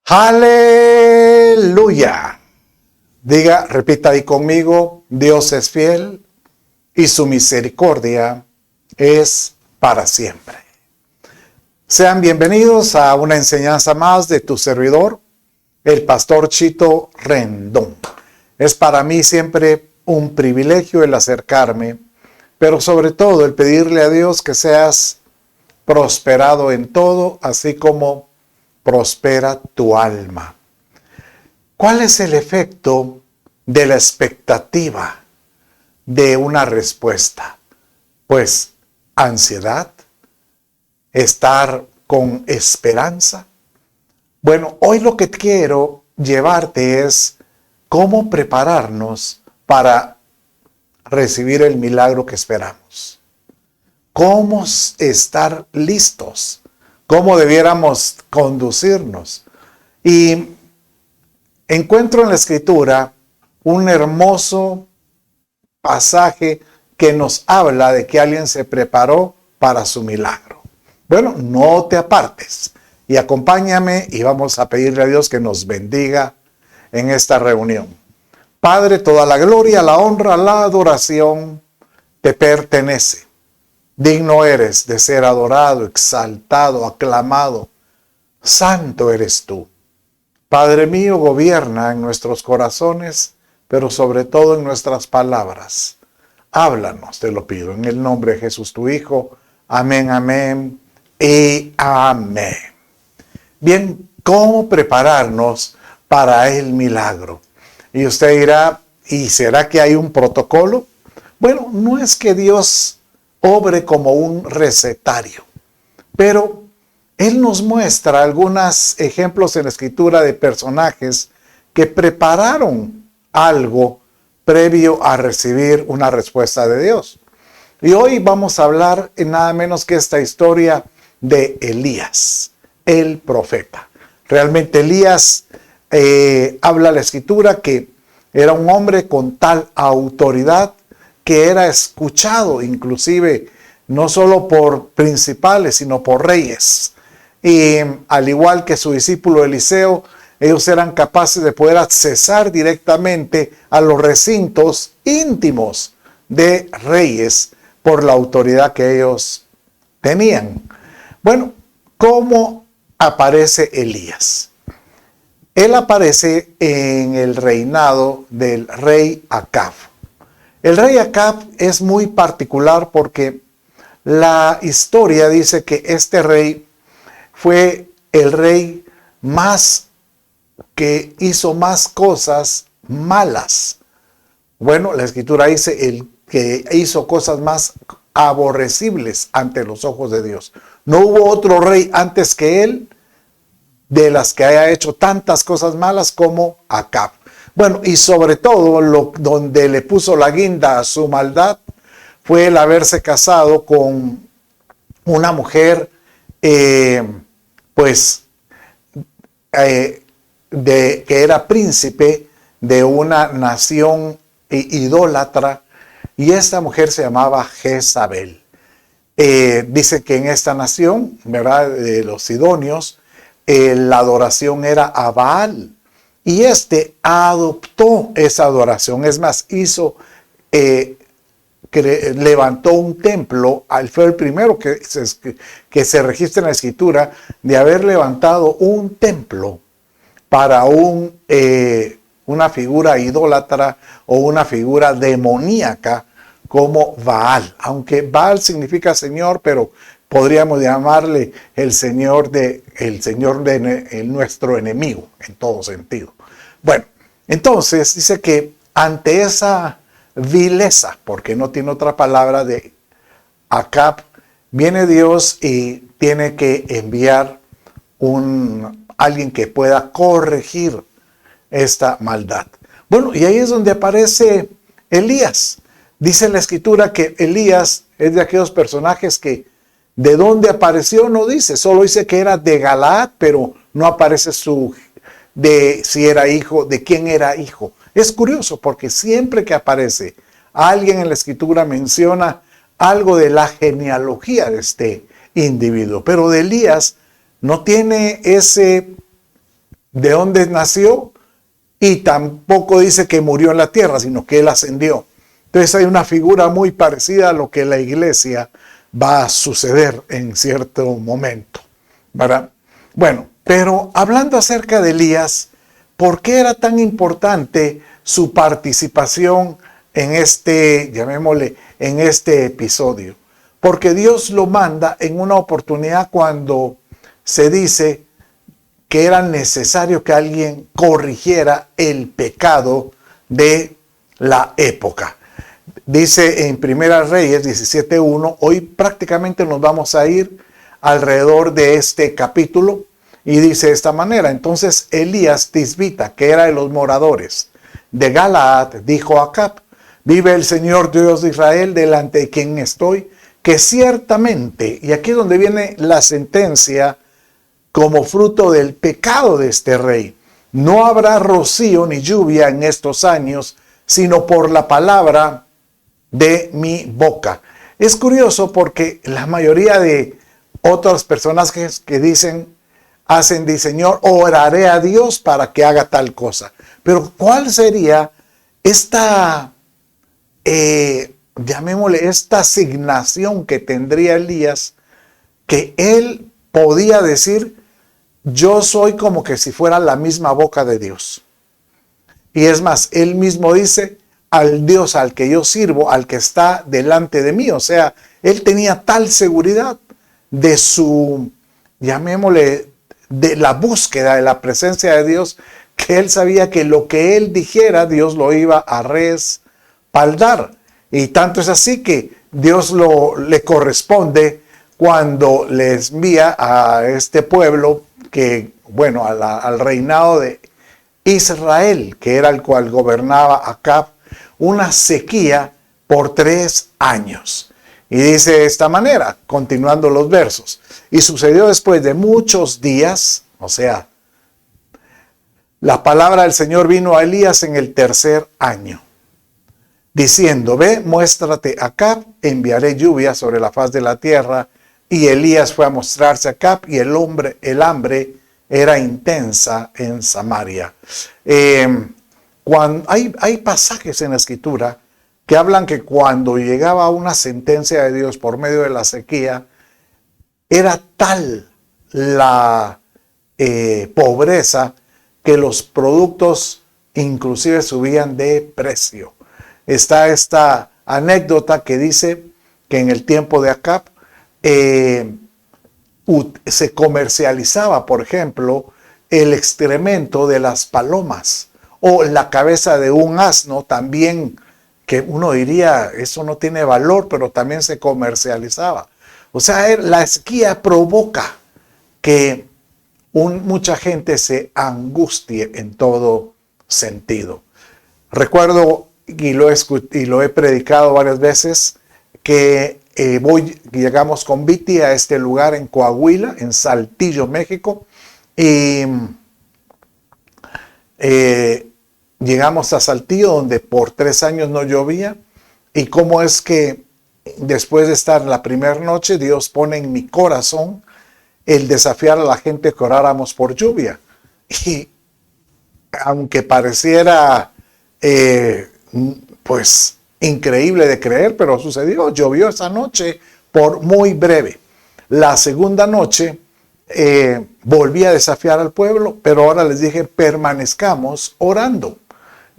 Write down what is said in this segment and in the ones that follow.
Aleluya. Diga, repita ahí conmigo, Dios es fiel y su misericordia es para siempre. Sean bienvenidos a una enseñanza más de tu servidor, el pastor Chito Rendón. Es para mí siempre un privilegio el acercarme, pero sobre todo el pedirle a Dios que seas prosperado en todo, así como prospera tu alma. ¿Cuál es el efecto de la expectativa de una respuesta? Pues ansiedad, estar con esperanza. Bueno, hoy lo que quiero llevarte es cómo prepararnos para recibir el milagro que esperamos. Cómo estar listos, cómo debiéramos conducirnos. Y encuentro en la Escritura un hermoso pasaje que nos habla de que alguien se preparó para su milagro. Bueno, no te apartes y acompáñame y vamos a pedirle a Dios que nos bendiga en esta reunión. Padre, toda la gloria, la honra, la adoración te pertenece. Digno eres de ser adorado, exaltado, aclamado. Santo eres tú. Padre mío, gobierna en nuestros corazones, pero sobre todo en nuestras palabras. Háblanos, te lo pido, en el nombre de Jesús tu Hijo. Amén, amén y amén. Bien, ¿cómo prepararnos para el milagro? Y usted dirá, ¿y será que hay un protocolo? Bueno, no es que Dios obre como un recetario, pero Él nos muestra algunos ejemplos en la Escritura de personajes que prepararon algo previo a recibir una respuesta de Dios. Y hoy vamos a hablar en nada menos que esta historia de Elías, el profeta. Realmente Elías habla la Escritura que era un hombre con tal autoridad que era escuchado inclusive no solo por principales, sino por reyes. Y al igual que su discípulo Eliseo, ellos eran capaces de poder accesar directamente a los recintos íntimos de reyes por la autoridad que ellos tenían. Bueno, ¿cómo aparece Elías? Él aparece en el reinado del rey Acab. El rey Acab es muy particular porque la historia dice que este rey fue el rey que hizo más cosas malas. Bueno, la Escritura dice el que hizo cosas más aborrecibles ante los ojos de Dios. No hubo otro rey antes que él de las que haya hecho tantas cosas malas como Acab. Bueno, y sobre todo donde le puso la guinda a su maldad fue el haberse casado con una mujer que era príncipe de una nación idólatra, y esta mujer se llamaba Jezabel. Dice que en esta nación, ¿verdad?, de los sidonios, la adoración era a Baal, y adoptó esa adoración. Es más, levantó un templo. Fue el primero que se registra en la Escritura de haber levantado un templo para una figura idólatra o una figura demoníaca como Baal. Aunque Baal significa Señor, pero podríamos llamarle el Señor de nuestro enemigo en todo sentido. Bueno, entonces dice que ante esa vileza, porque no tiene otra palabra, de Acab, viene Dios y tiene que enviar alguien que pueda corregir esta maldad. Bueno, y ahí es donde aparece Elías. Dice la Escritura que Elías es de aquellos personajes que de dónde apareció no dice, solo dice que era de Galaad, pero no aparece si era hijo, de quién era hijo. Es curioso porque siempre que aparece alguien en la Escritura menciona algo de la genealogía de este individuo, pero de Elías no tiene ese de dónde nació y tampoco dice que murió en la tierra, sino que él ascendió. Entonces hay una figura muy parecida a lo que la iglesia va a suceder en cierto momento, ¿verdad? Bueno, pero hablando acerca de Elías, ¿por qué era tan importante su participación en este, llamémosle, en este episodio? Porque Dios lo manda en una oportunidad cuando se dice que era necesario que alguien corrigiera el pecado de la época. Dice en Primera Reyes 17:1, hoy prácticamente nos vamos a ir alrededor de este capítulo, y dice de esta manera: entonces Elías Tisbita, que era de los moradores de Galaad, dijo a Acab: vive el Señor Dios de Israel, delante de quien estoy, que ciertamente, y aquí es donde viene la sentencia como fruto del pecado de este rey, no habrá rocío ni lluvia en estos años, sino por la palabra de mi boca. Es curioso porque la mayoría de otras personas que dicen, Señor, oraré a Dios para que haga tal cosa. Pero ¿cuál sería esta, llamémosle, esta asignación que tendría Elías, que él podía decir: yo soy como que si fuera la misma boca de Dios? Y es más, él mismo dice: al Dios al que yo sirvo, al que está delante de mí. O sea, él tenía tal seguridad de su, llamémosle, de la búsqueda de la presencia de Dios, que él sabía que lo que él dijera, Dios lo iba a respaldar. Y tanto es así que Dios le corresponde cuando les envía a este pueblo, que, bueno, al reinado de Israel, que era el cual gobernaba Acab, una sequía por 3 años. Y dice de esta manera, continuando los versos: y sucedió después de muchos días, o sea, la palabra del Señor vino a Elías en el 3er año, diciendo: ve, muéstrate a Acab, enviaré lluvia sobre la faz de la tierra. Y Elías fue a mostrarse a Acab, y el hambre era intensa en Samaria. Cuando hay pasajes en la Escritura que hablan que cuando llegaba una sentencia de Dios por medio de la sequía, era tal la pobreza que los productos inclusive subían de precio. Está esta anécdota que dice que en el tiempo de Acab se comercializaba, por ejemplo, el excremento de las palomas o la cabeza de un asno, también, que uno diría eso no tiene valor, pero también se comercializaba. O sea, la sequía provoca que mucha gente se angustie en todo sentido. Recuerdo, y lo he predicado varias veces, que llegamos con Viti a este lugar en Coahuila, en Saltillo, México, y llegamos a Saltillo, donde por 3 años no llovía. Y cómo es que después de estar la primera noche, Dios pone en mi corazón el desafiar a la gente que oráramos por lluvia. Y aunque pareciera pues increíble de creer, pero sucedió. Llovió esa noche por muy breve. La segunda noche volví a desafiar al pueblo, pero ahora les dije: permanezcamos orando.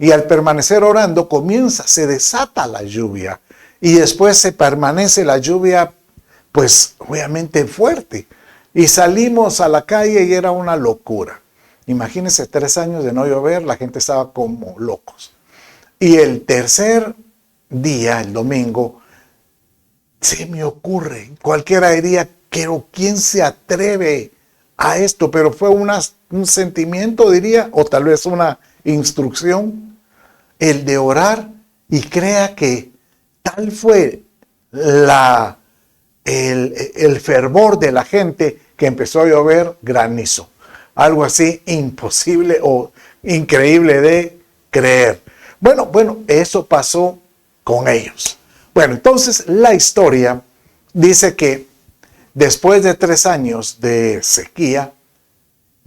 Y al permanecer orando se desata la lluvia, y después se permanece la lluvia, pues obviamente fuerte. Y salimos a la calle y era una locura. Imagínense, 3 años de no llover, la gente estaba como locos. Y el tercer día, el domingo, se me ocurre, cualquiera diría, pero ¿quién se atreve a esto? Pero fue un sentimiento, diría, o tal vez una instrucción, el de orar, y crea que tal fue el fervor de la gente que empezó a llover granizo. Algo así imposible o increíble de creer. Bueno, eso pasó con ellos. Bueno, entonces la historia dice que después de 3 años de sequía,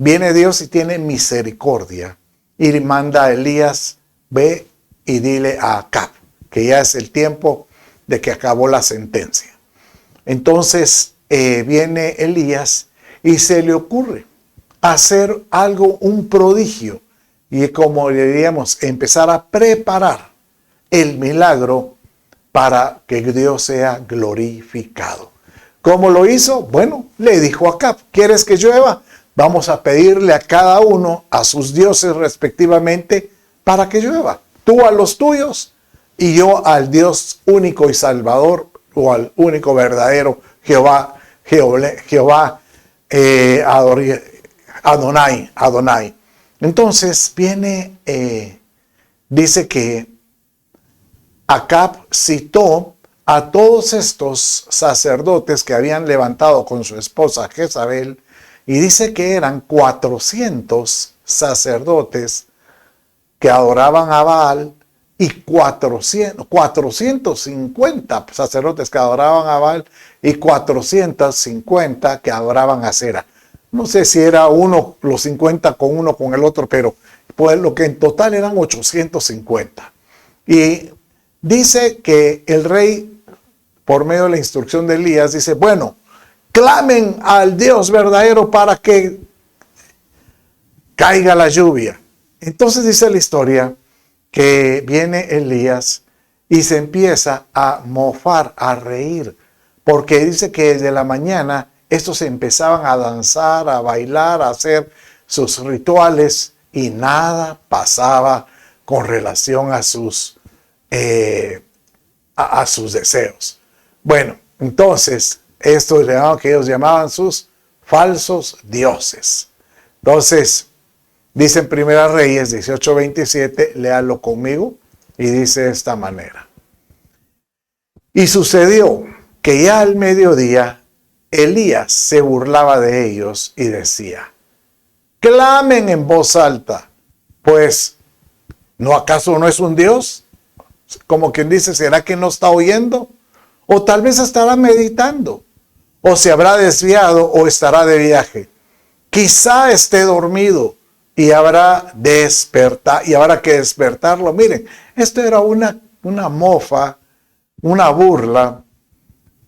viene Dios y tiene misericordia y manda a Elías, ve y dile a Acab que ya es el tiempo de que acabó la sentencia. Entonces viene Elías y se le ocurre hacer algo, un prodigio, y como diríamos, empezar a preparar el milagro para que Dios sea glorificado. ¿Cómo lo hizo? Bueno, le dijo a Acab, ¿quieres que llueva? Vamos a pedirle a cada uno, a sus dioses respectivamente, para que llueva. Tú a los tuyos y yo al Dios único y Salvador, o al único verdadero Jehová, Adonai. Entonces viene, dice que Acab citó a todos estos sacerdotes que habían levantado con su esposa Jezabel, y dice que eran 400 sacerdotes que adoraban a Baal y 450 sacerdotes que adoraban a Baal y 450 que adoraban a Cera. No sé si era uno, los 50 con uno con el otro, pero pues lo que en total eran 850. Y dice que el rey, por medio de la instrucción de Elías, dice, bueno, clamen al Dios verdadero para que caiga la lluvia. Entonces dice la historia que viene Elías y se empieza a mofar, a reír, porque dice que desde la mañana estos empezaban a danzar, a bailar, a hacer sus rituales y nada pasaba con relación a sus deseos. Bueno, entonces esto es lo que ellos llamaban sus falsos dioses. Entonces, dice en Primera Reyes 18:27, léalo conmigo, y dice de esta manera. Y sucedió que ya al mediodía Elías se burlaba de ellos y decía, clamen en voz alta, pues, ¿no acaso no es un Dios? Como quien dice, ¿será que no está oyendo? O tal vez estará meditando, o se habrá desviado, o estará de viaje. Quizá esté dormido y habrá que despertarlo. Miren, esto era una mofa, una burla.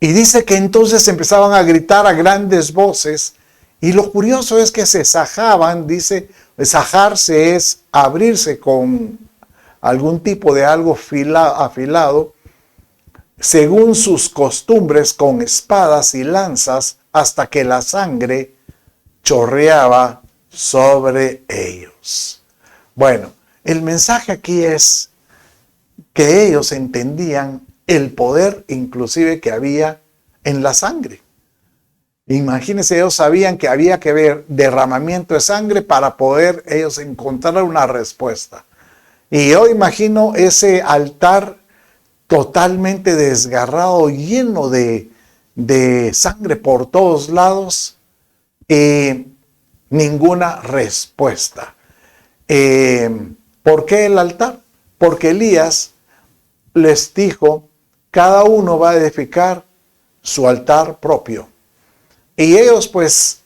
Y dice que entonces empezaban a gritar a grandes voces. Y lo curioso es que se sajaban, dice, sajarse es abrirse con algún tipo de algo afilado, según sus costumbres, con espadas y lanzas, hasta que la sangre chorreaba sobre ellos. Bueno, el mensaje aquí es que ellos entendían el poder inclusive que había en la sangre. Imagínense, ellos sabían que había que ver derramamiento de sangre para poder ellos encontrar una respuesta. Y yo imagino ese altar totalmente desgarrado, lleno de sangre por todos lados, y ninguna respuesta. ¿Por qué el altar? Porque Elías les dijo, cada uno va a edificar su altar propio. Y ellos pues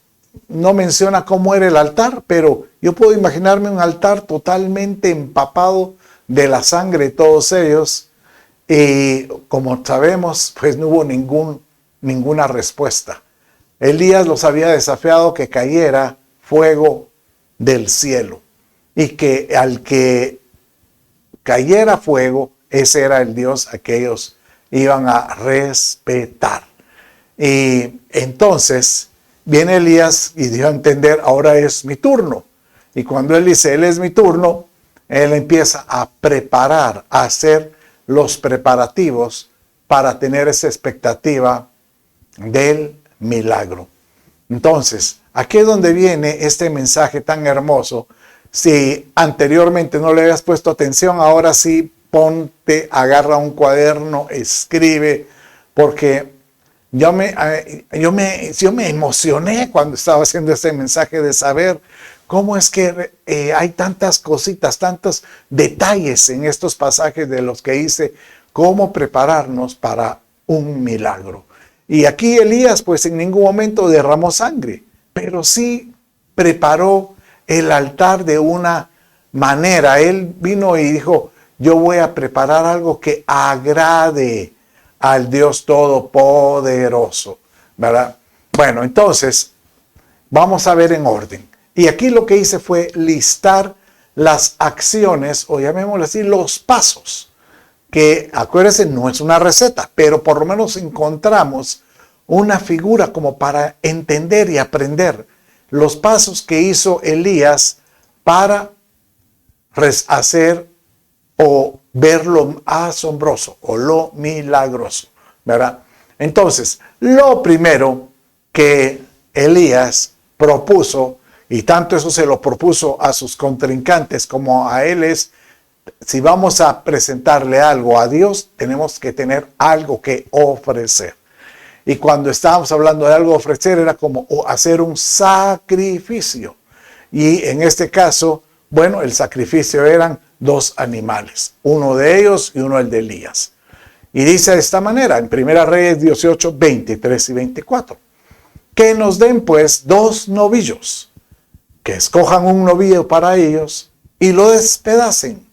no menciona cómo era el altar, pero yo puedo imaginarme un altar totalmente empapado de la sangre de todos ellos. Y como sabemos, pues no hubo ninguna respuesta. Elías los había desafiado que cayera fuego del cielo. Y que al que cayera fuego, ese era el Dios a que ellos iban a respetar. Y entonces viene Elías y dio a entender, ahora es mi turno. Y cuando él dice, él es mi turno, él empieza a preparar, a hacer los preparativos para tener esa expectativa del milagro. Entonces, aquí es donde viene este mensaje tan hermoso. Si anteriormente no le habías puesto atención, ahora sí ponte, agarra un cuaderno, escribe, porque yo me emocioné cuando estaba haciendo este mensaje de saber cómo es que hay tantas cositas, tantos detalles en estos pasajes de los que hice, cómo prepararnos para un milagro. Y aquí Elías pues en ningún momento derramó sangre, pero sí preparó el altar de una manera. Él vino y dijo, yo voy a preparar algo que agrade al Dios Todopoderoso, ¿verdad? Bueno, entonces, vamos a ver en orden. Y aquí lo que hice fue listar las acciones, o llamémoslo así, los pasos, que acuérdense, no es una receta, pero por lo menos encontramos una figura como para entender y aprender los pasos que hizo Elías para hacer o ver lo asombroso o lo milagroso, ¿verdad? Entonces, lo primero que Elías propuso, y tanto eso se lo propuso a sus contrincantes como a él, es: si vamos a presentarle algo a Dios, tenemos que tener algo que ofrecer. Y cuando estábamos hablando de algo ofrecer, era como hacer un sacrificio. Y en este caso, bueno, el sacrificio eran 2 animales, uno de ellos y uno el de Elías. Y dice de esta manera, en 1 Reyes 18, 23 y 24, que nos den pues 2 novillos, que escojan un novillo para ellos y lo despedacen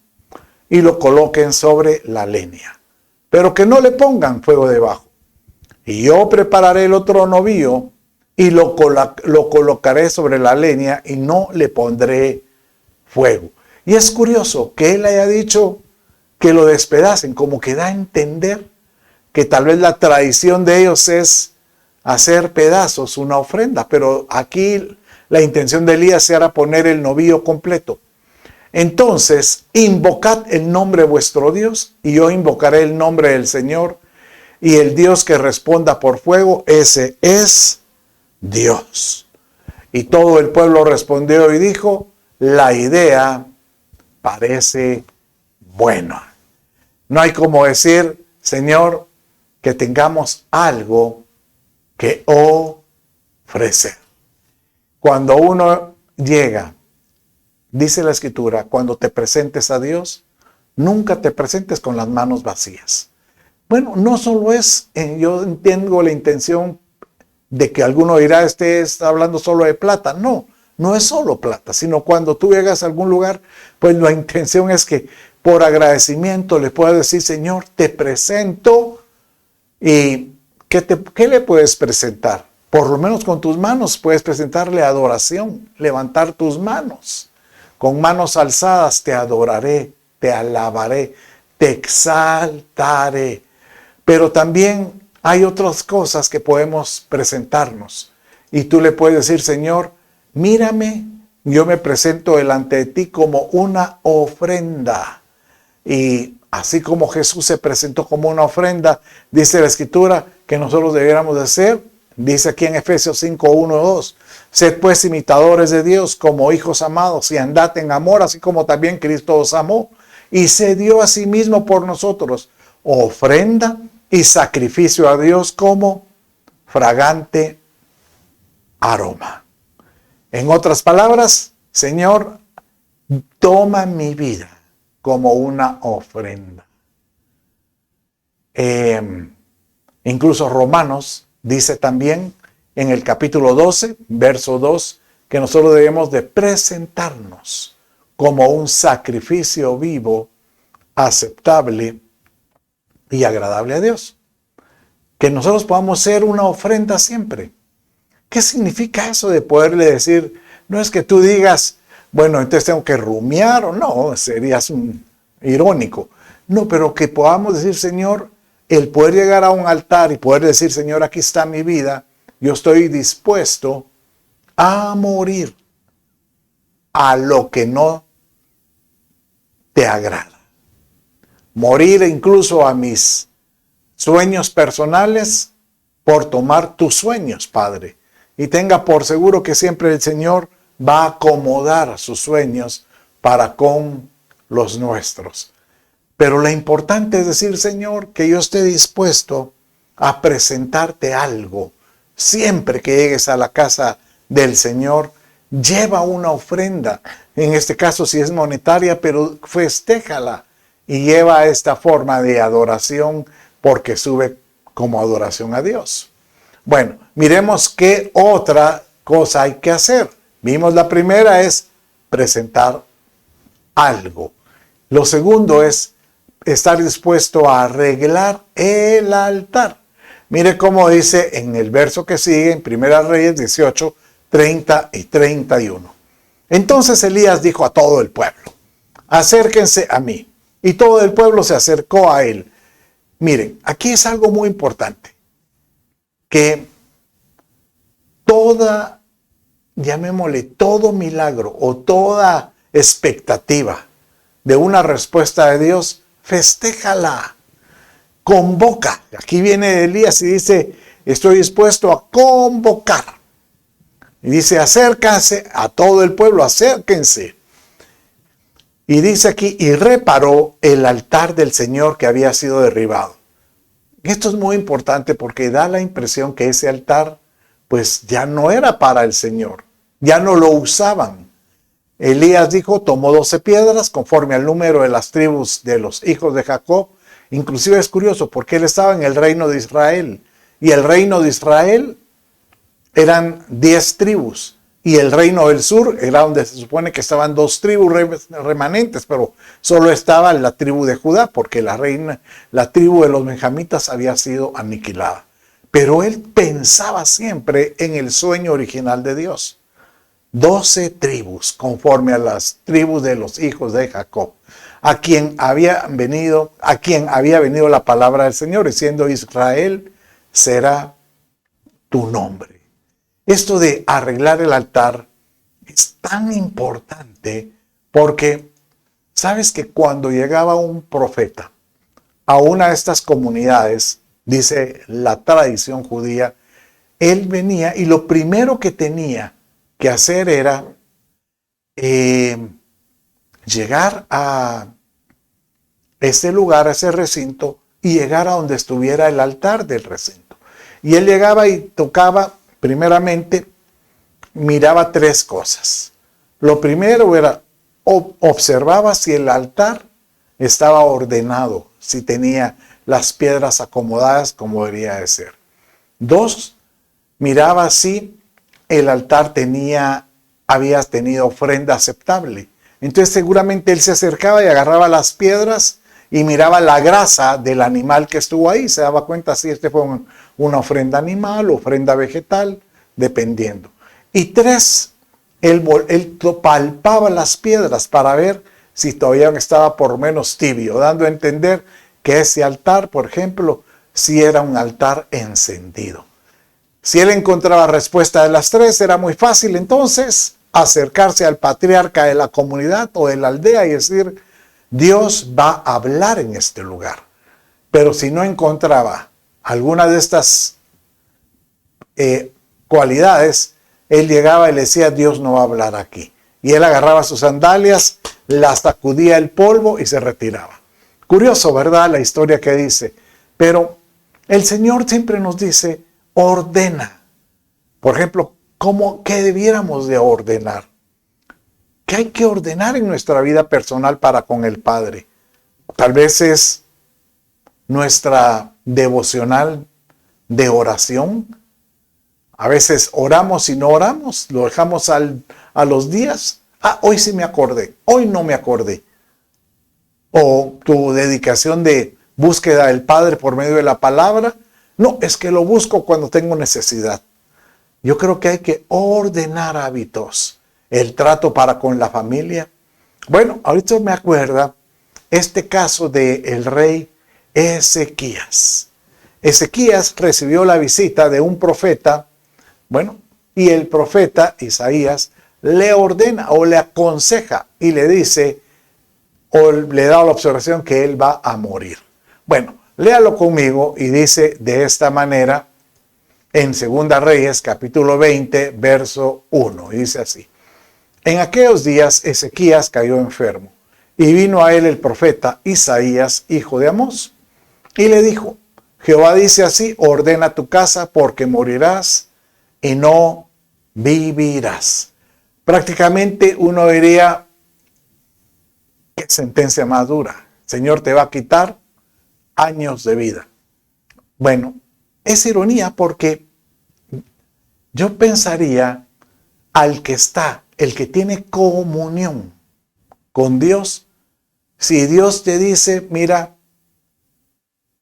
y lo coloquen sobre la leña, pero que no le pongan fuego debajo. Y yo prepararé el otro novillo y lo colocaré sobre la leña y no le pondré fuego. Y es curioso que él haya dicho que lo despedacen, como que da a entender que tal vez la tradición de ellos es hacer pedazos una ofrenda, pero aquí la intención de Elías era poner el novillo completo. Entonces, invocad el nombre de vuestro Dios, y yo invocaré el nombre del Señor, y el Dios que responda por fuego, ese es Dios. Y todo el pueblo respondió y dijo, la idea parece buena. No hay como decir, Señor, que tengamos algo que ofrecer. Cuando uno llega, dice la Escritura, cuando te presentes a Dios, nunca te presentes con las manos vacías. Bueno, no solo es, yo entiendo la intención de que alguno dirá, está hablando solo de plata. No, no es solo plata, sino cuando tú llegas a algún lugar, pues la intención es que por agradecimiento le puedas decir, Señor, te presento. ¿Y qué le puedes presentar? Por lo menos con tus manos puedes presentarle adoración, levantar tus manos. Con manos alzadas te adoraré, te alabaré, te exaltaré. Pero también hay otras cosas que podemos presentarnos. Y tú le puedes decir, Señor, mírame, yo me presento delante de ti como una ofrenda. Y así como Jesús se presentó como una ofrenda, dice la Escritura que nosotros debiéramos de hacer. Dice aquí en Efesios 5, 1, 2. Sed pues imitadores de Dios como hijos amados y andad en amor, así como también Cristo os amó y se dio a sí mismo por nosotros, ofrenda y sacrificio a Dios como fragante aroma. En otras palabras, Señor, toma mi vida como una ofrenda. Incluso Romanos dice también en el capítulo 12, verso 2, que nosotros debemos de presentarnos como un sacrificio vivo, aceptable y agradable a Dios. Que nosotros podamos ser una ofrenda siempre. ¿Qué significa eso de poderle decir? No es que tú digas, bueno, entonces tengo que rumiar o no, serías un irónico. No, pero que podamos decir, Señor, el poder llegar a un altar y poder decir, Señor, aquí está mi vida, yo estoy dispuesto a morir a lo que no te agrada. Morir incluso a mis sueños personales por tomar tus sueños, Padre. Y tenga por seguro que siempre el Señor va a acomodar sus sueños para con los nuestros. Pero lo importante es decir, Señor, que yo esté dispuesto a presentarte algo. Siempre que llegues a la casa del Señor, lleva una ofrenda. En este caso, si es monetaria, pero festéjala y lleva esta forma de adoración porque sube como adoración a Dios. Bueno, miremos qué otra cosa hay que hacer. Vimos la primera es presentar algo. Lo segundo es estar dispuesto a arreglar el altar. Mire cómo dice en el verso que sigue, en Primera Reyes 18, 30 y 31. Entonces Elías dijo a todo el pueblo: acérquense a mí. Y todo el pueblo se acercó a él. Miren, aquí es algo muy importante. Que llamémosle todo milagro o toda expectativa de una respuesta de Dios, festéjala, convoca. Aquí viene Elías y dice: estoy dispuesto a convocar. Y dice: acérquense a todo el pueblo, acérquense. Y dice aquí: y reparó el altar del Señor que había sido derribado. Esto es muy importante porque da la impresión que ese altar pues ya no era para el Señor, ya no lo usaban. Elías dijo: tomó 12 piedras conforme al número de las tribus de los hijos de Jacob. Inclusive es curioso porque él estaba en el reino de Israel y el reino de Israel eran 10 tribus. Y el reino del sur era donde se supone que estaban 2 tribus remanentes, pero solo estaba la tribu de Judá, porque la tribu de los benjamitas había sido aniquilada. Pero él pensaba siempre en el sueño original de Dios. 12 tribus, conforme a las tribus de los hijos de Jacob, a quien había venido la palabra del Señor, diciendo: Israel será tu nombre. Esto de arreglar el altar es tan importante porque sabes que cuando llegaba un profeta a una de estas comunidades, dice la tradición judía, él venía y lo primero que tenía que hacer era llegar a ese lugar, a ese recinto, y llegar a donde estuviera el altar del recinto. Y él llegaba y tocaba. Primeramente, miraba 3 cosas. Lo primero era, observaba si el altar estaba ordenado, si tenía las piedras acomodadas como debería de ser. 2, miraba si el altar había tenido ofrenda aceptable. Entonces seguramente él se acercaba y agarraba las piedras y miraba la grasa del animal que estuvo ahí. Se daba cuenta si este fue una ofrenda animal o ofrenda vegetal, dependiendo. Y 3, él palpaba las piedras para ver si todavía estaba por menos tibio, dando a entender que ese altar, por ejemplo, si era un altar encendido. Si él encontraba respuesta de las 3, era muy fácil entonces acercarse al patriarca de la comunidad o de la aldea y decir: Dios va a hablar en este lugar. Pero si no encontraba alguna de estas cualidades, él llegaba y le decía: Dios no va a hablar aquí. Y él agarraba sus sandalias, las sacudía el polvo y se retiraba. Curioso, ¿verdad? La historia que dice. Pero el Señor siempre nos dice: ordena. Por ejemplo, ¿qué debiéramos de ordenar? ¿Qué hay que ordenar en nuestra vida personal para con el Padre? Tal vez es nuestra devocional de oración. A veces oramos y no oramos, lo dejamos a los días. Hoy sí me acordé, hoy no me acordé. O tu dedicación de búsqueda del Padre por medio de la palabra. No, es que lo busco cuando tengo necesidad. Yo creo que hay que ordenar hábitos. El trato para con la familia. Bueno, ahorita me acuerda este caso del rey Ezequías. Ezequías recibió la visita de un profeta, y el profeta Isaías le ordena o le aconseja y le dice, o le da la observación que él va a morir. Bueno, léalo conmigo y dice de esta manera en 2 Reyes, capítulo 20, verso 1. Y dice así: en aquellos días Ezequías cayó enfermo y vino a él el profeta Isaías, hijo de Amós, y le dijo: Jehová dice así, ordena tu casa porque morirás y no vivirás. Prácticamente uno diría, qué sentencia más dura. Señor, te va a quitar años de vida. Bueno, es ironía porque yo pensaría, al que está, el que tiene comunión con Dios, si Dios te dice, mira,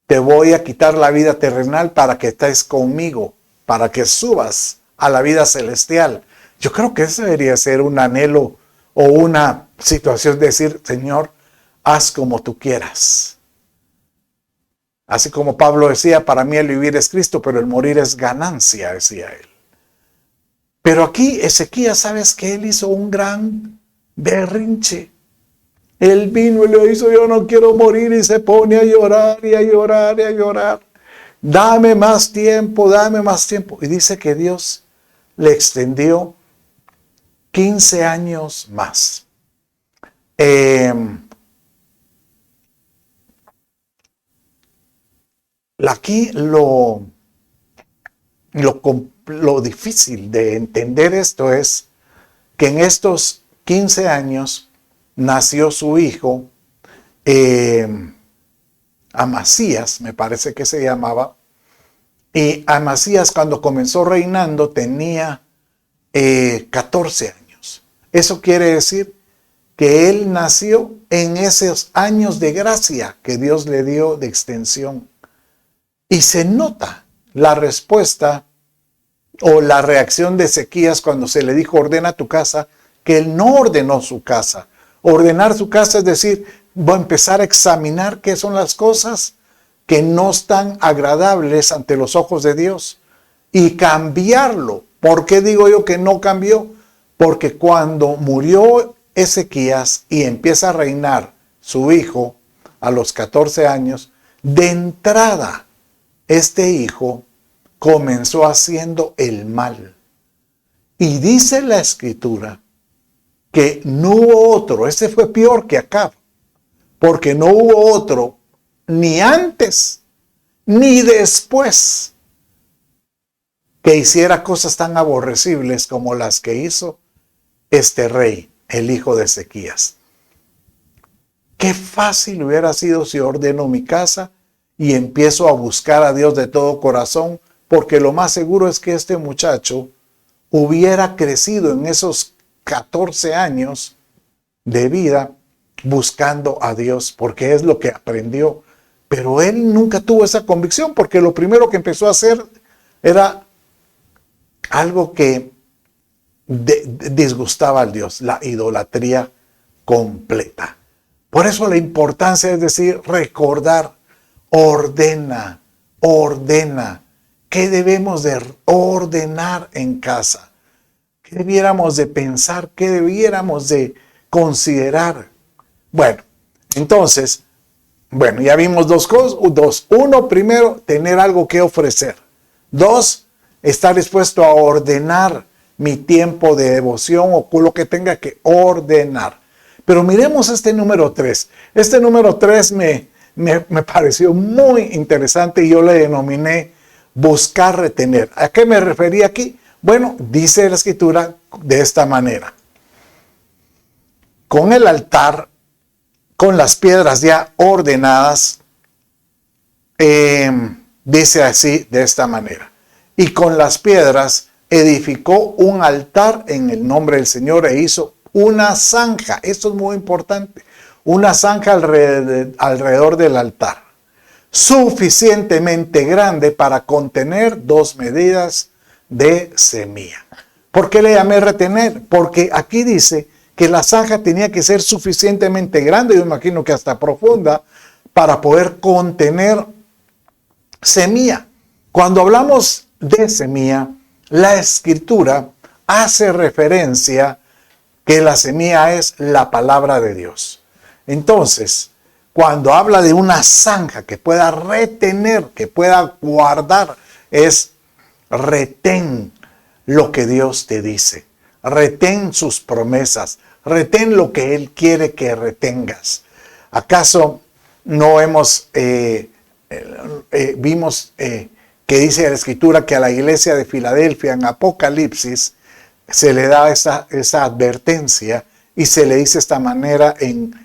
te voy a quitar la vida terrenal para que estés conmigo, para que subas a la vida celestial. Yo creo que ese debería ser un anhelo o una situación de decir, Señor, haz como tú quieras. Así como Pablo decía, para mí el vivir es Cristo, pero el morir es ganancia, decía él. Pero aquí Ezequías, ¿sabes qué? Él hizo un gran berrinche. Él vino y le hizo, yo no quiero morir, y se pone a llorar y a llorar y a llorar. Dame más tiempo, dame más tiempo. Y dice que Dios le extendió 15 años más. Aquí lo difícil de entender esto es que en estos 15 años nació su hijo, Amasías, me parece que se llamaba, y Amasías cuando comenzó reinando tenía 14 años. Eso quiere decir que él nació en esos años de gracia que Dios le dio de extensión. Y se nota la respuesta o la reacción de Ezequías cuando se le dijo ordena tu casa, que él no ordenó su casa. Ordenar su casa es decir, voy a empezar a examinar qué son las cosas que no están agradables ante los ojos de Dios y cambiarlo. ¿Por qué digo yo que no cambió? Porque cuando murió Ezequías y empieza a reinar su hijo a los 14 años, de entrada este hijo comenzó haciendo el mal. Y dice la escritura que no hubo otro, ese fue peor que Acab, porque no hubo otro ni antes ni después que hiciera cosas tan aborrecibles como las que hizo este rey, el hijo de Ezequías. Qué fácil hubiera sido si ordeno mi casa y empiezo a buscar a Dios de todo corazón, porque lo más seguro es que este muchacho hubiera crecido en esos 14 años de vida buscando a Dios, porque es lo que aprendió. Pero él nunca tuvo esa convicción, porque lo primero que empezó a hacer era algo que disgustaba al Dios, la idolatría completa. Por eso la importancia es decir, recordar, ordena. ¿Qué debemos de ordenar en casa? ¿Qué debiéramos de pensar? ¿Qué debiéramos de considerar? Bueno, entonces, ya vimos dos cosas. Uno, primero, tener algo que ofrecer. Dos, estar dispuesto a ordenar mi tiempo de devoción o lo que tenga que ordenar. Pero miremos este número 3. Este número 3 me pareció muy interesante y yo le denominé buscar retener. ¿A qué me refería aquí? Bueno, dice la escritura de esta manera. Con el altar, con las piedras ya ordenadas, dice así, de esta manera. Y con las piedras edificó un altar en el nombre del Señor e hizo una zanja. Esto es muy importante. Una zanja alrededor del altar. Suficientemente grande para contener 2 medidas de semilla. ¿Por qué le llamé retener? Porque aquí dice que la zanja tenía que ser suficientemente grande, yo imagino que hasta profunda, para poder contener semilla. Cuando hablamos de semilla, la escritura hace referencia que la semilla es la palabra de Dios. Entonces, cuando habla de una zanja que pueda retener, que pueda guardar, es retén lo que Dios te dice. Retén sus promesas. Retén lo que Él quiere que retengas. ¿Acaso no vimos que dice la Escritura que a la iglesia de Filadelfia en Apocalipsis se le da esa advertencia y se le dice de esta manera en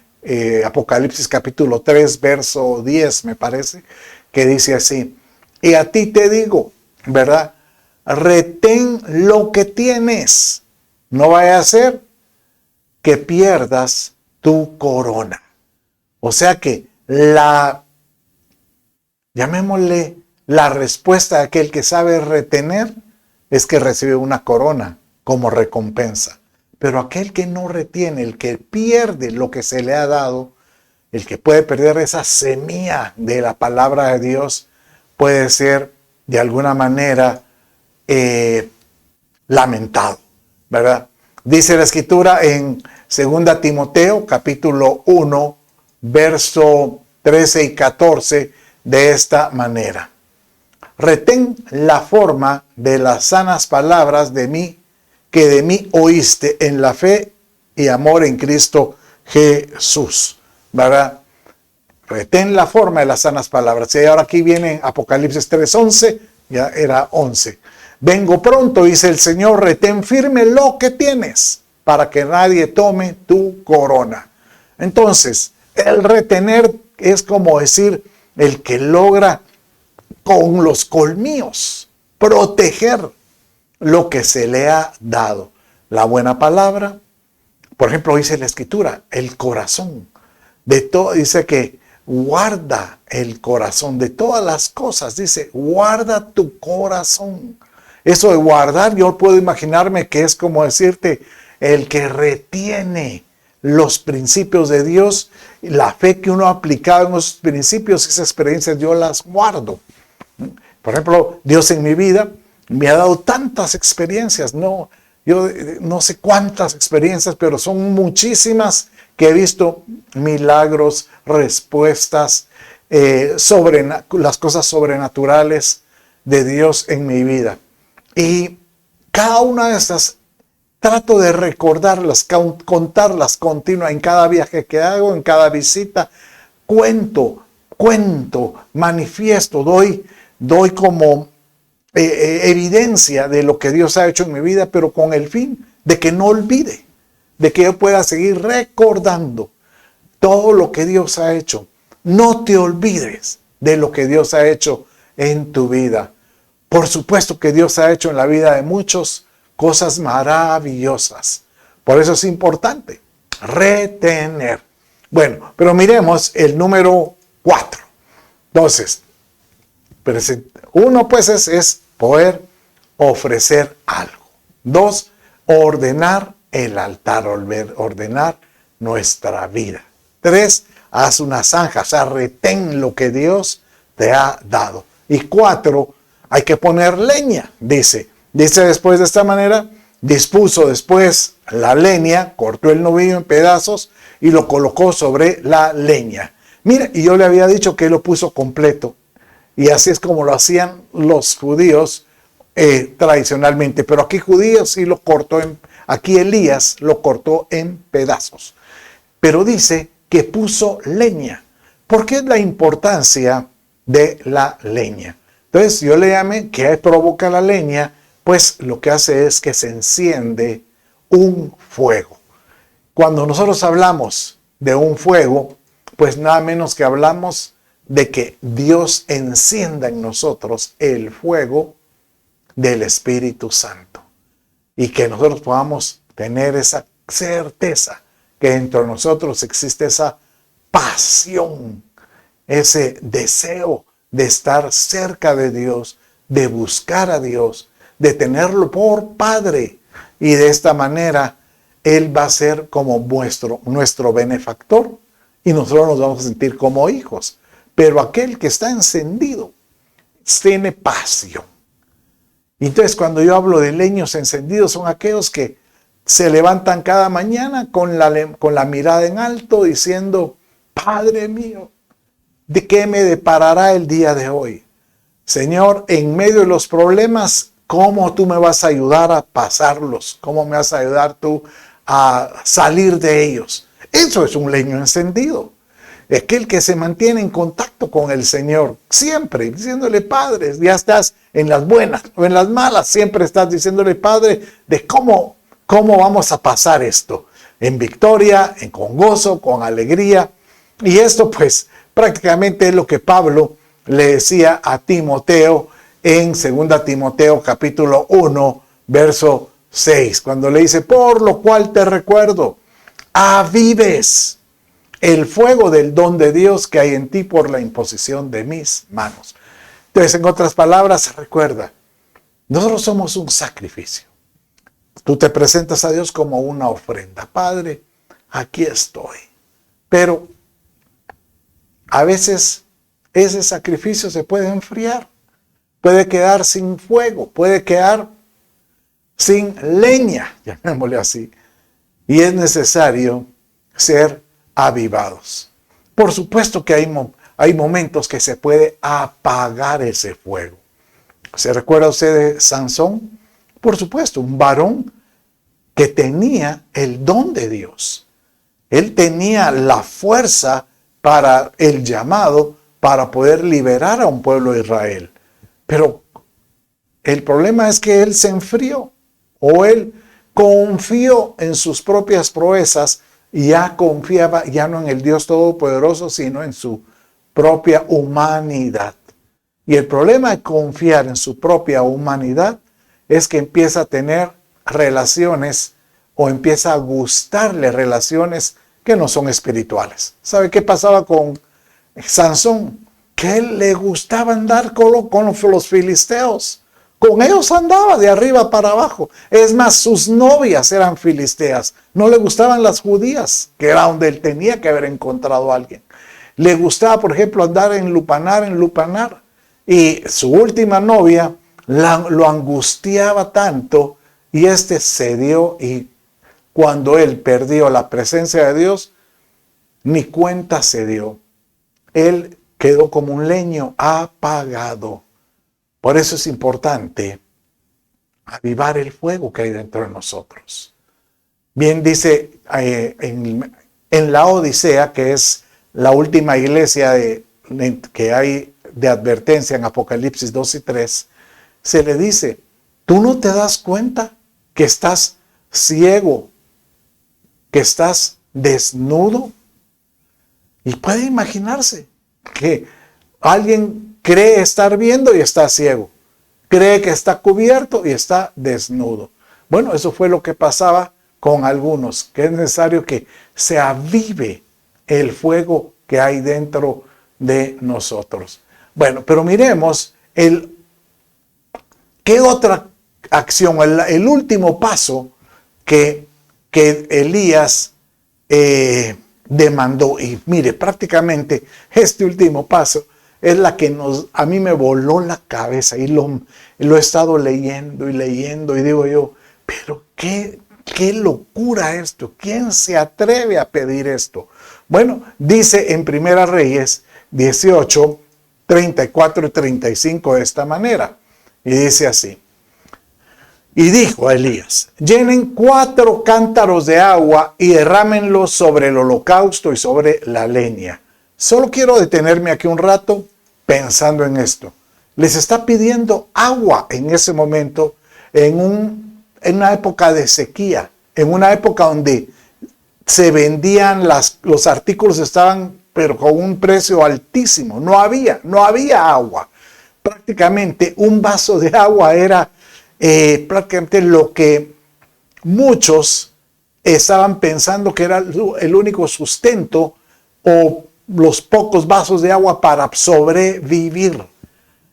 Apocalipsis capítulo 3, verso 10, me parece, que dice así: y a ti te digo, ¿verdad? Retén lo que tienes No vaya a ser que pierdas tu corona. O sea que llamémosle la respuesta de aquel que sabe retener es que recibe una corona como recompensa. Pero aquel que no retiene, el que pierde lo que se le ha dado, el que puede perder esa semilla de la palabra de Dios, puede ser de alguna manera lamentado, ¿verdad? Dice la Escritura en 2 Timoteo, capítulo 1, verso 13 y 14, de esta manera. Retén la forma de las sanas palabras de mí, que de mí oíste en la fe y amor en Cristo Jesús, ¿verdad? Retén la forma de las sanas palabras. Y ahora aquí viene Apocalipsis 3:11, ya era 11. Vengo pronto, dice el Señor, retén firme lo que tienes, para que nadie tome tu corona. Entonces, el retener es como decir, el que logra con los colmillos proteger lo que se le ha dado. La buena palabra, por ejemplo, dice la Escritura, el corazón. De todo, dice que guarda el corazón de todas las cosas. Dice, guarda tu corazón. Eso de guardar, yo puedo imaginarme que es como decirte, el que retiene los principios de Dios, la fe que uno ha aplicado en esos principios, esas experiencias, yo las guardo. Por ejemplo, Dios en mi vida me ha dado tantas experiencias, yo no sé cuántas experiencias, pero son muchísimas que he visto milagros, respuestas, sobre las cosas sobrenaturales de Dios en mi vida. Y cada una de estas trato de recordarlas, contarlas continua en cada viaje que hago, en cada visita. Cuento, manifiesto, doy como evidencia de lo que Dios ha hecho en mi vida, pero con el fin de que no olvide, de que yo pueda seguir recordando todo lo que Dios ha hecho. No te olvides de lo que Dios ha hecho en tu vida. Por supuesto que Dios ha hecho en la vida de muchos cosas maravillosas. Por eso es importante retener. Bueno, pero miremos el número 4. Entonces, uno pues es poder ofrecer algo. 2, ordenar el altar, ordenar nuestra vida. 3, haz una zanja, o sea, retén lo que Dios te ha dado. Y 4, hay que poner leña, dice después de esta manera, dispuso después la leña, cortó el novillo en pedazos y lo colocó sobre la leña. Mira, y yo le había dicho que lo puso completo. Y así es como lo hacían los judíos tradicionalmente. Pero aquí judíos sí lo cortó, aquí Elías lo cortó en pedazos. Pero dice que puso leña. ¿Por qué es la importancia de la leña? Entonces yo le llamé, ¿qué provoca la leña? Pues lo que hace es que se enciende un fuego. Cuando nosotros hablamos de un fuego, pues nada menos que hablamos de que Dios encienda en nosotros el fuego del Espíritu Santo. Y que nosotros podamos tener esa certeza que dentro de nosotros existe esa pasión, ese deseo de estar cerca de Dios, de buscar a Dios, de tenerlo por Padre. Y de esta manera, Él va a ser como nuestro benefactor y nosotros nos vamos a sentir como hijos. Pero aquel que está encendido tiene pasión. Y entonces cuando yo hablo de leños encendidos, son aquellos que se levantan cada mañana con la mirada en alto diciendo, Padre mío, ¿de qué me deparará el día de hoy? Señor, en medio de los problemas, ¿cómo tú me vas a ayudar a pasarlos? ¿Cómo me vas a ayudar tú a salir de ellos? Eso es un leño encendido. Aquel que se mantiene en contacto con el Señor, siempre diciéndole, Padre, ya estás en las buenas o en las malas, siempre estás diciéndole, Padre, de cómo vamos a pasar esto, en victoria, con gozo, con alegría. Y esto pues prácticamente es lo que Pablo le decía a Timoteo en 2 Timoteo capítulo 1, verso 6, cuando le dice, por lo cual te recuerdo, avives el fuego del don de Dios que hay en ti por la imposición de mis manos. Entonces, en otras palabras, recuerda, nosotros somos un sacrificio. Tú te presentas a Dios como una ofrenda. Padre, aquí estoy. Pero a veces ese sacrificio se puede enfriar, puede quedar sin fuego, puede quedar sin leña, llamémosle así. Y es necesario ser avivados. Por supuesto que hay momentos que se puede apagar ese fuego. ¿Se recuerda usted de Sansón? Por supuesto, un varón que tenía el don de Dios. Él tenía la fuerza para el llamado para poder liberar a un pueblo de Israel. Pero el problema es que él se enfrió o él confió en sus propias proezas y ya confiaba ya no en el Dios Todopoderoso, sino en su propia humanidad. Y el problema de confiar en su propia humanidad es que empieza a tener relaciones o empieza a gustarle relaciones que no son espirituales. ¿Sabe qué pasaba con Sansón? Que él le gustaba andar con los filisteos. Con ellos andaba de arriba para abajo. Es más, sus novias eran filisteas. No le gustaban las judías, que era donde él tenía que haber encontrado a alguien. Le gustaba, por ejemplo, andar en lupanar. Y su última novia lo angustiaba tanto y cedió, y cuando él perdió la presencia de Dios, ni cuenta se dio. Él quedó como un leño apagado. Por eso es importante avivar el fuego que hay dentro de nosotros. Bien dice en la Odisea, que es la última iglesia que hay de advertencia en Apocalipsis 2 y 3, se le dice, ¿tú no te das cuenta que estás ciego, que estás desnudo? Y puede imaginarse que alguien cree estar viendo y está ciego, cree que está cubierto y está desnudo. Bueno, eso fue lo que pasaba con algunos, que es necesario que se avive el fuego que hay dentro de nosotros. Bueno, pero miremos qué otra acción, el último paso que Elías demandó. Y mire, prácticamente este último paso es la que a mí me voló la cabeza y lo he estado leyendo y digo yo, pero qué locura esto. ¿Quién se atreve a pedir esto? Bueno, dice en Primera Reyes 18, 34 y 35 de esta manera. Y dice así. Y dijo a Elías, llenen 4 cántaros de agua y derrámenlos sobre el holocausto y sobre la leña. Solo quiero detenerme aquí un rato pensando en esto. Les está pidiendo agua en ese momento, en una época de sequía, en una época donde se vendían los artículos, estaban pero con un precio altísimo. No había agua. Prácticamente un vaso de agua era prácticamente lo que muchos estaban pensando que era el único sustento o los pocos vasos de agua para sobrevivir.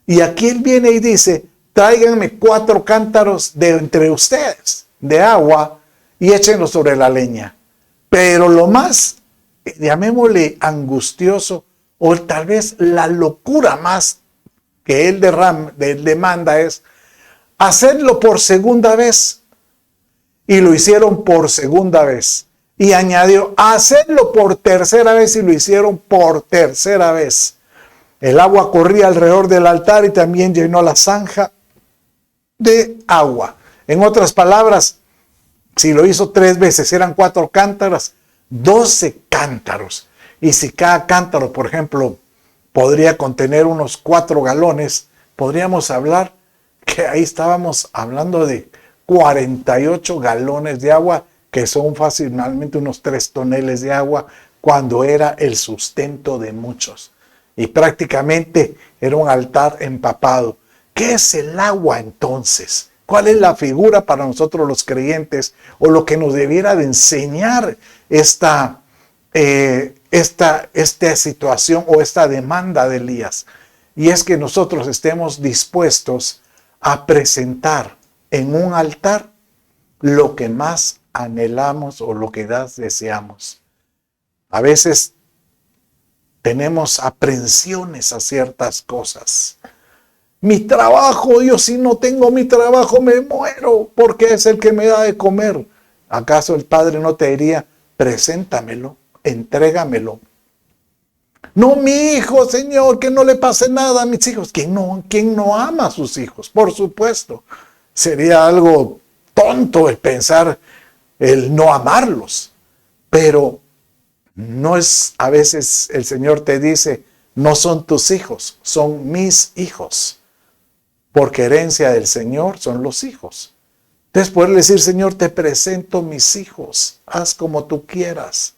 Y aquí él viene y dice, tráiganme 4 cántaros de entre ustedes de agua y échenlo sobre la leña. Pero lo más, llamémosle angustioso, o tal vez la locura más que él demanda es hacerlo por segunda vez. Y lo hicieron por segunda vez. Y añadió, hacerlo por tercera vez, y lo hicieron por tercera vez. El agua corría alrededor del altar y también llenó la zanja de agua. En otras palabras, si lo hizo 3 veces, eran 4 cántaros, 12 cántaros. Y si cada cántaro, por ejemplo, podría contener unos 4 galones, podríamos hablar que ahí estábamos hablando de 48 galones de agua, que son fácilmente unos 3 toneles de agua, cuando era el sustento de muchos. Y prácticamente era un altar empapado. ¿Qué es el agua entonces? ¿Cuál es la figura para nosotros los creyentes o lo que nos debiera de enseñar esta situación o esta demanda de Elías? Y es que nosotros estemos dispuestos a presentar en un altar lo que más anhelamos o lo que más deseamos. A veces tenemos aprensiones a ciertas cosas. Mi trabajo, yo si no tengo mi trabajo me muero porque es el que me da de comer. ¿Acaso el Padre no te diría, preséntamelo, entrégamelo? No, mi hijo, Señor, que no le pase nada a mis hijos. ¿Quién no ama a sus hijos? Por supuesto. Sería algo tonto el pensar el no amarlos. Pero no es, a veces el Señor te dice, no son tus hijos, son mis hijos. Porque herencia del Señor son los hijos. Entonces poder decir, Señor, te presento mis hijos, haz como tú quieras.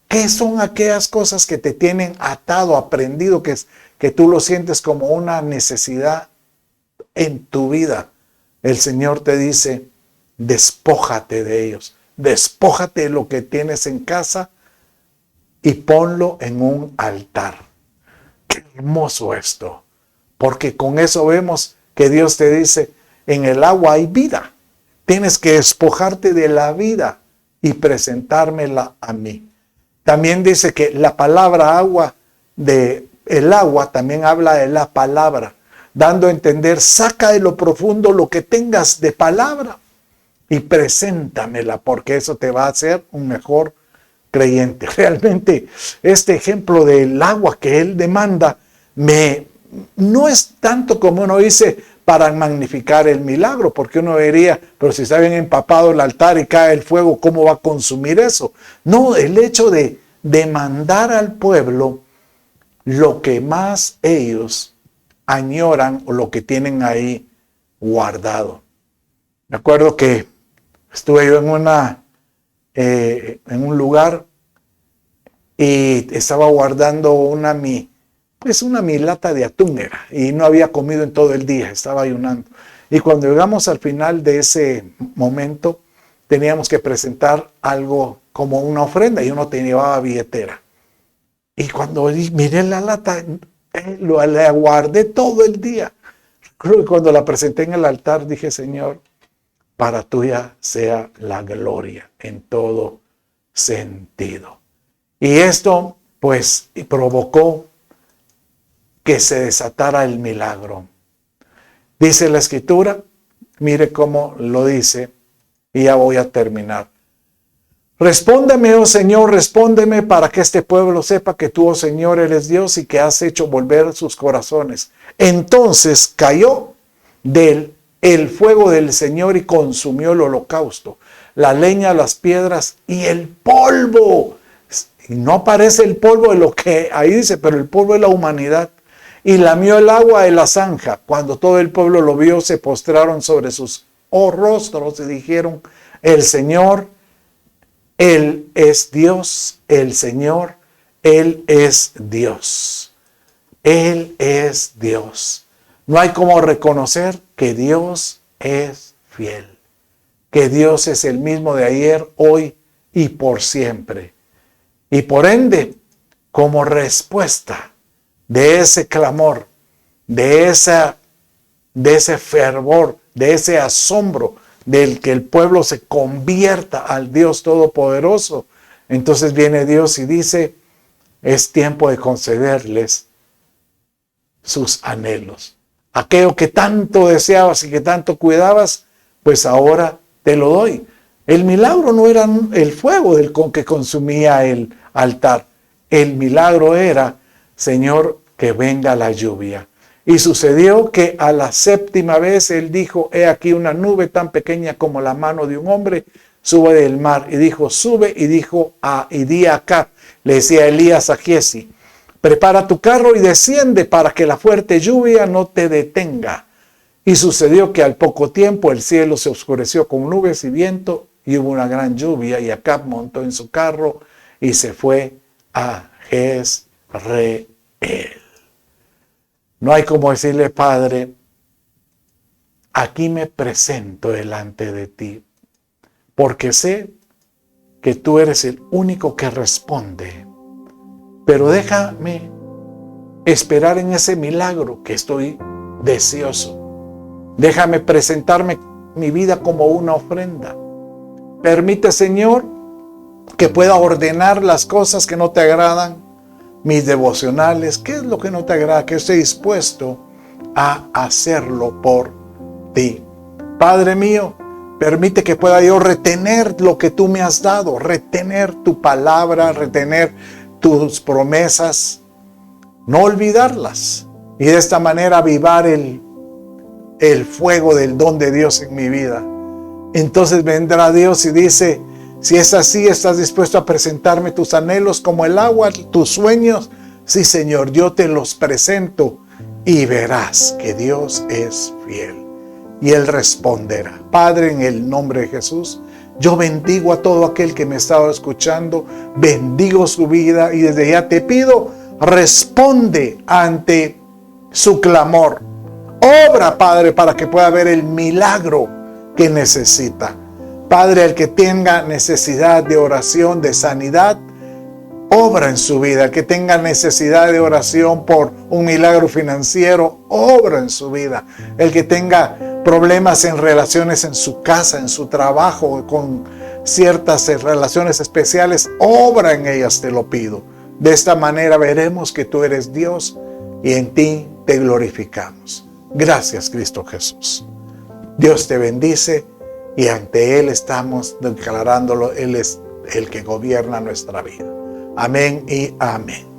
¿Qué son aquellas cosas que te tienen atado, aprendido, que tú lo sientes como una necesidad en tu vida? El Señor te dice, despójate de ellos, despójate de lo que tienes en casa y ponlo en un altar. Qué hermoso esto, porque con eso vemos que Dios te dice, en el agua hay vida. Tienes que despojarte de la vida y presentármela a mí. También dice que la palabra agua, el agua también habla de la palabra, dando a entender, saca de lo profundo lo que tengas de palabra y preséntamela, porque eso te va a hacer un mejor creyente. Realmente este ejemplo del agua que él demanda no es tanto como uno dice para magnificar el milagro, porque uno diría, pero si está bien empapado el altar y cae el fuego, ¿cómo va a consumir eso? No, el hecho de demandar al pueblo lo que más ellos añoran o lo que tienen ahí guardado. Me acuerdo que estuve yo en un lugar y estaba guardando una mi lata de atún era, y no había comido en todo el día, estaba ayunando. Y cuando llegamos al final de ese momento, teníamos que presentar algo como una ofrenda y uno te llevaba billetera. Y cuando miré la lata, la guardé todo el día. Creo que cuando la presenté en el altar dije, Señor, para tuya sea la gloria en todo sentido. Y esto pues provocó que se desatara el milagro. Dice la Escritura, mire cómo lo dice, y ya voy a terminar. Respóndeme, oh Señor, respóndeme para que este pueblo sepa que tú, oh Señor, eres Dios y que has hecho volver sus corazones. Entonces cayó el fuego del Señor y consumió el holocausto, la leña, las piedras y el polvo. Y no aparece el polvo de lo que ahí dice, pero el polvo de la humanidad. Y lamió el agua de la zanja. Cuando todo el pueblo lo vio, se postraron sobre sus rostros y dijeron, el Señor, Él es Dios, el Señor, Él es Dios. Él es Dios. No hay como reconocer que Dios es fiel, que Dios es el mismo de ayer, hoy y por siempre. Y por ende, como respuesta de ese clamor, de ese fervor, de ese asombro del que el pueblo se convierta al Dios Todopoderoso, entonces viene Dios y dice, es tiempo de concederles sus anhelos. Aquello que tanto deseabas y que tanto cuidabas, pues ahora te lo doy. El milagro no era el fuego con que consumía el altar. El milagro era, Señor, que venga la lluvia. Y sucedió que a la séptima vez él dijo, he aquí una nube tan pequeña como la mano de un hombre, sube del mar. Y dijo, sube, y di acá, le decía Elías a Giezi, prepara tu carro y desciende para que la fuerte lluvia no te detenga. Y sucedió que al poco tiempo el cielo se oscureció con nubes y viento y hubo una gran lluvia y Acab montó en su carro y se fue a Jezreel. No hay como decirle, Padre, aquí me presento delante de ti, porque sé que tú eres el único que responde. Pero déjame esperar en ese milagro que estoy deseoso. Déjame presentarme mi vida como una ofrenda. Permite, Señor, que pueda ordenar las cosas que no te agradan, mis devocionales. ¿Qué es lo que no te agrada? Que estoy dispuesto a hacerlo por ti. Padre mío, permite que pueda yo retener lo que tú me has dado, retener tu palabra, retener tus promesas, no olvidarlas, y de esta manera avivar el fuego del don de Dios en mi vida. Entonces vendrá Dios y dice: si es así, ¿estás dispuesto a presentarme tus anhelos como el agua, tus sueños? Sí, Señor, yo te los presento, y verás que Dios es fiel. Y Él responderá. Padre, en el nombre de Jesús, yo bendigo a todo aquel que me estaba escuchando, bendigo su vida, y desde ya te pido, responde ante su clamor. Obra, Padre, para que pueda ver el milagro que necesita. Padre, el que tenga necesidad de oración, de sanidad, obra en su vida. El que tenga necesidad de oración por un milagro financiero, obra en su vida. El que tenga problemas en relaciones en su casa, en su trabajo, con ciertas relaciones especiales, obra en ellas, te lo pido. De esta manera veremos que tú eres Dios y en ti te glorificamos. Gracias, Cristo Jesús. Dios te bendice, y ante Él estamos declarándolo. Él es el que gobierna nuestra vida. Amén y amén.